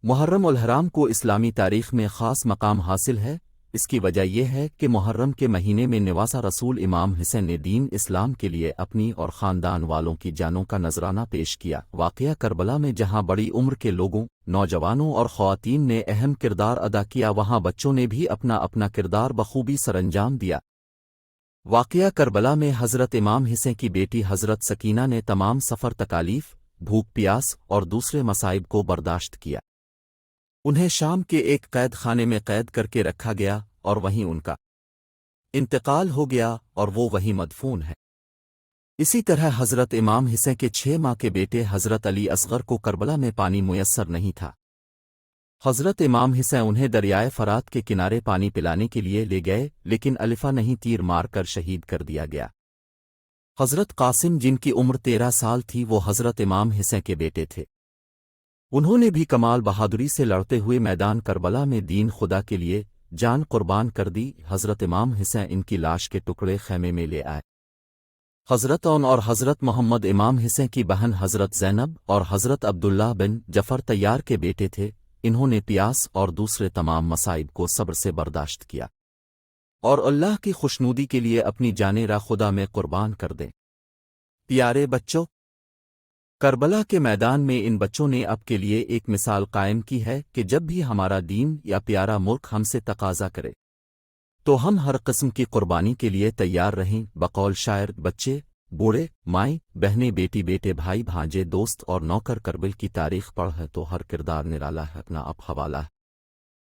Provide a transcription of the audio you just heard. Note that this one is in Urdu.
محرم الحرام کو اسلامی تاریخ میں خاص مقام حاصل ہے۔ اس کی وجہ یہ ہے کہ محرم کے مہینے میں نواسہ رسول امام حسین نے دین اسلام کے لیے اپنی اور خاندان والوں کی جانوں کا نذرانہ پیش کیا۔ واقعہ کربلا میں جہاں بڑی عمر کے لوگوں، نوجوانوں اور خواتین نے اہم کردار ادا کیا، وہاں بچوں نے بھی اپنا اپنا کردار بخوبی سرانجام دیا۔ واقعہ کربلا میں حضرت امام حسین کی بیٹی حضرت سکینہ نے تمام سفر تکالیف، بھوک پیاس اور دوسرے مصائب کو برداشت کیا۔ انہیں شام کے ایک قید خانے میں قید کر کے رکھا گیا اور وہیں ان کا انتقال ہو گیا اور وہ وہیں مدفون ہے۔ اسی طرح حضرت امام حسین کے 6 ماہ کے بیٹے حضرت علی اصغر کو کربلا میں پانی میسر نہیں تھا۔ حضرت امام حسین انہیں دریائے فرات کے کنارے پانی پلانے کے لیے لے گئے، لیکن الفا نہیں تیر مار کر شہید کر دیا گیا۔ حضرت قاسم، جن کی عمر 13 سال تھی، وہ حضرت امام حسین کے بیٹے تھے۔ انہوں نے بھی کمال بہادری سے لڑتے ہوئے میدان کربلا میں دین خدا کے لیے جان قربان کر دی۔ حضرت امام حسین ان کی لاش کے ٹکڑے خیمے میں لے آئے۔ حضرت اون اور حضرت محمد امام حسین کی بہن حضرت زینب اور حضرت عبداللہ بن جعفر طیار کے بیٹے تھے۔ انہوں نے پیاس اور دوسرے تمام مصائب کو صبر سے برداشت کیا اور اللہ کی خوشنودی کے لیے اپنی جانیں راہ خدا میں قربان کر دیں۔ پیارے بچوں، کربلا کے میدان میں ان بچوں نے اب کے لیے ایک مثال قائم کی ہے کہ جب بھی ہمارا دین یا پیارا ملک ہم سے تقاضا کرے تو ہم ہر قسم کی قربانی کے لیے تیار رہیں۔ بقول شاعر، بچے، بوڑھے، مائیں، بہنیں، بیٹی، بیٹے، بھائی، بھانجے، دوست اور نوکر، کربل کی تاریخ پڑھ ہے تو ہر کردار نرالا ہے، اپنا اب حوالہ ہے۔